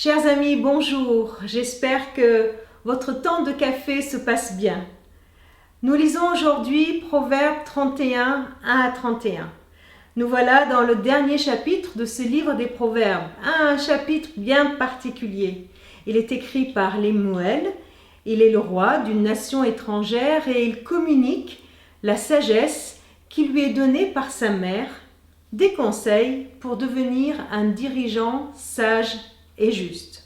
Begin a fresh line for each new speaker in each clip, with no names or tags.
Chers amis, bonjour. J'espère que votre temps de café se passe bien. Nous lisons aujourd'hui Proverbes 31, 1 à 31. Nous voilà dans le dernier chapitre de ce livre des Proverbes, un chapitre bien particulier. Il est écrit par Lemuel, il est le roi d'une nation étrangère et il communique la sagesse qui lui est donnée par sa mère, des conseils pour devenir un dirigeant sage et juste.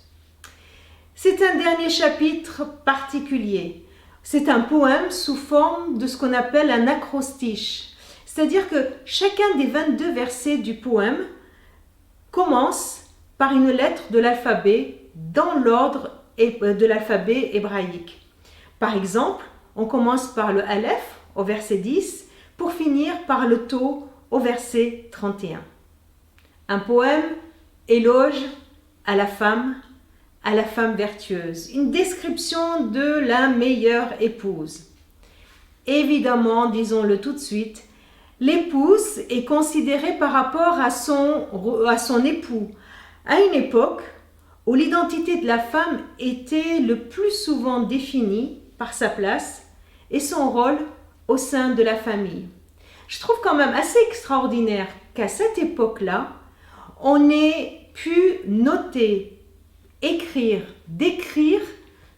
C'est un dernier chapitre particulier. C'est un poème sous forme de ce qu'on appelle un acrostiche. C'est-à-dire que chacun des 22 versets du poème commence par une lettre de l'alphabet dans l'ordre de l'alphabet hébraïque. Par exemple, on commence par le Aleph au verset 10 pour finir par le Tau au verset 31. Un poème éloge à la femme vertueuse, une description de la meilleure épouse. Évidemment, disons-le tout de suite, l'épouse est considérée par rapport à son époux, à une époque où l'identité de la femme était le plus souvent définie par sa place et son rôle au sein de la famille. Je trouve quand même assez extraordinaire qu'à cette époque-là, on ait pu noter, écrire, décrire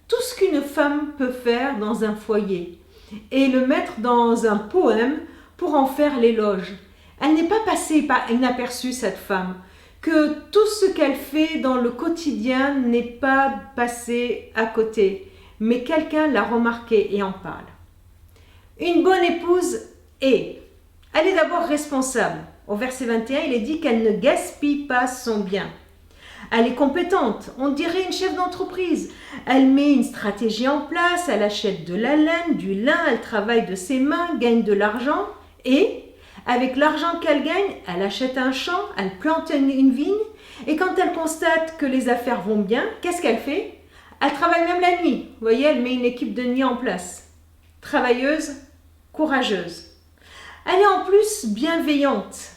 tout ce qu'une femme peut faire dans un foyer et le mettre dans un poème pour en faire l'éloge. Elle n'est pas passée inaperçue, cette femme, que tout ce qu'elle fait dans le quotidien n'est pas passé à côté, mais quelqu'un l'a remarqué et en parle. Une bonne épouse elle est d'abord responsable. Au verset 21, il est dit qu'elle ne gaspille pas son bien. Elle est compétente, on dirait une chef d'entreprise. Elle met une stratégie en place, elle achète de la laine, du lin, elle travaille de ses mains, gagne de l'argent et, avec l'argent qu'elle gagne, elle achète un champ, elle plante une vigne et quand elle constate que les affaires vont bien, qu'est-ce qu'elle fait? Elle travaille même la nuit. Vous voyez, elle met une équipe de nuit en place. Travailleuse, courageuse. Elle est en plus bienveillante.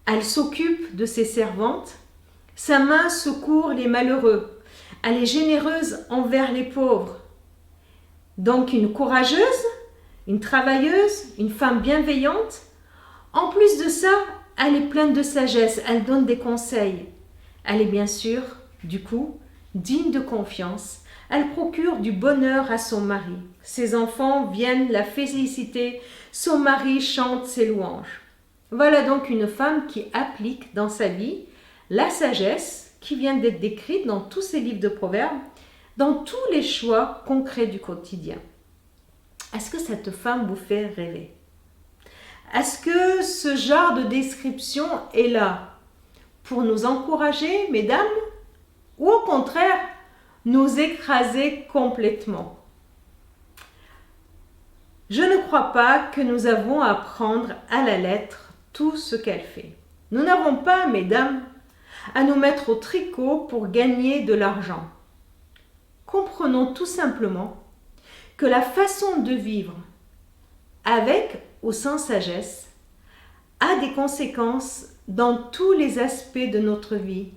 Elle s'occupe de ses servantes. Sa main secourt les malheureux. Elle est généreuse envers les pauvres. Donc une courageuse, une travailleuse, une femme bienveillante. En plus de ça, elle est pleine de sagesse. Elle donne des conseils. Elle est bien sûr, du coup, digne de confiance. Elle procure du bonheur à son mari. Ses enfants viennent la féliciter. Son mari chante ses louanges. Voilà donc une femme qui applique dans sa vie la sagesse qui vient d'être décrite dans tous ces livres de proverbes, dans tous les choix concrets du quotidien. Est-ce que cette femme vous fait rêver? Est-ce que ce genre de description est là pour nous encourager, mesdames, ou au contraire, nous écraser complètement? Je ne crois pas que nous avons à prendre à la lettre tout ce qu'elle fait. Nous n'avons pas, mesdames, à nous mettre au tricot pour gagner de l'argent. Comprenons tout simplement que la façon de vivre, avec ou sans sagesse, a des conséquences dans tous les aspects de notre vie.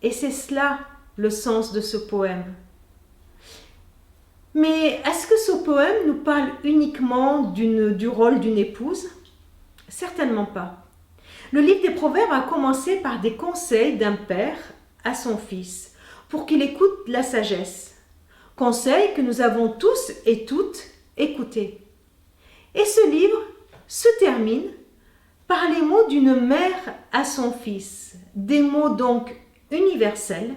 Et c'est cela le sens de ce poème. Mais est-ce que ce poème nous parle uniquement du rôle d'une épouse? Certainement pas. Le livre des Proverbes a commencé par des conseils d'un père à son fils pour qu'il écoute la sagesse. Conseils que nous avons tous et toutes écoutés. Et ce livre se termine par les mots d'une mère à son fils. Des mots donc universels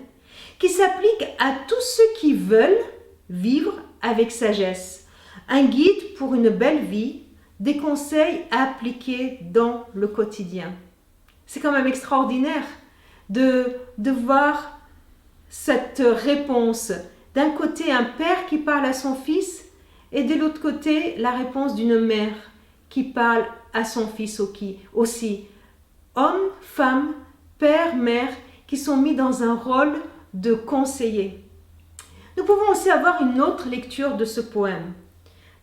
qui s'appliquent à tous ceux qui veulent vivre avec sagesse. Un guide pour une belle vie, des conseils à appliquer dans le quotidien. C'est quand même extraordinaire de voir cette réponse. D'un côté, un père qui parle à son fils et de l'autre côté, la réponse d'une mère qui parle à son fils aussi. Hommes, femmes, père, mère qui sont mis dans un rôle de conseiller. Nous pouvons aussi avoir une autre lecture de ce poème.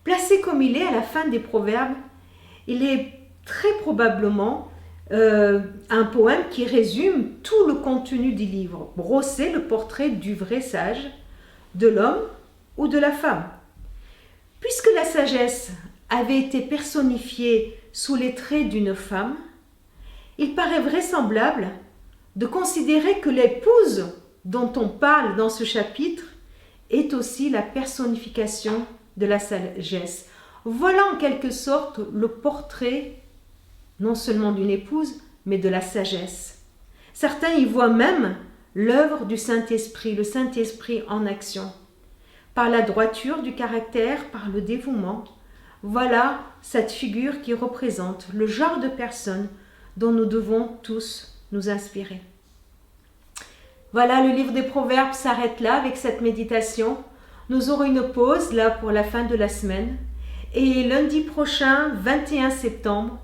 Placé comme il est à la fin des Proverbes, il est très probablement un poème qui résume tout le contenu du livre. Brosser le portrait du vrai sage, de l'homme ou de la femme. Puisque la sagesse avait été personnifiée sous les traits d'une femme, il paraît vraisemblable de considérer que l'épouse dont on parle dans ce chapitre est aussi la personnification de la sagesse. Voilà en quelque sorte le portrait non seulement d'une épouse, mais de la sagesse. Certains y voient même l'œuvre du Saint-Esprit, le Saint-Esprit en action. Par la droiture du caractère, par le dévouement, voilà cette figure qui représente le genre de personne dont nous devons tous nous inspirer. Voilà, le livre des Proverbes s'arrête là avec cette méditation. Nous aurons une pause là pour la fin de la semaine. Et lundi prochain, 21 septembre,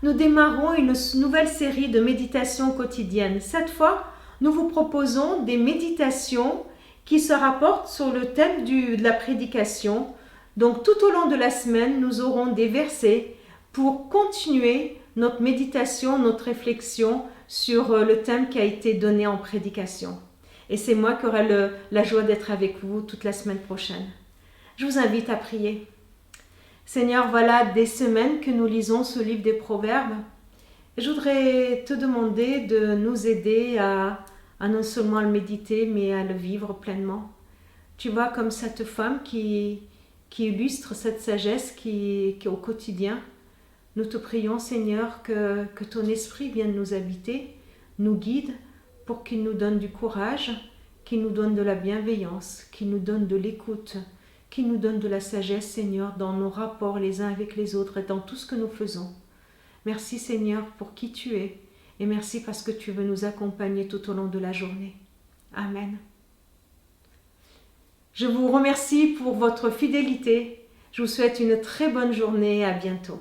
nous démarrons une nouvelle série de méditations quotidiennes. Cette fois, nous vous proposons des méditations qui se rapportent sur le thème de la prédication. Donc tout au long de la semaine, nous aurons des versets pour continuer notre méditation, notre réflexion sur le thème qui a été donné en prédication. Et c'est moi qui aurai la joie d'être avec vous toute la semaine prochaine. Je vous invite à prier. Seigneur, voilà des semaines que nous lisons ce livre des Proverbes. Et je voudrais te demander de nous aider à non seulement le méditer, mais à le vivre pleinement. Tu vois, comme cette femme qui illustre cette sagesse qui est au quotidien. Nous te prions, Seigneur, que ton esprit vienne nous habiter, nous guide, pour qu'il nous donne du courage, qu'il nous donne de la bienveillance, qu'il nous donne de l'écoute, qu'il nous donne de la sagesse, Seigneur, dans nos rapports les uns avec les autres et dans tout ce que nous faisons. Merci, Seigneur, pour qui tu es, et merci parce que tu veux nous accompagner tout au long de la journée. Amen. Je vous remercie pour votre fidélité. Je vous souhaite une très bonne journée et à bientôt.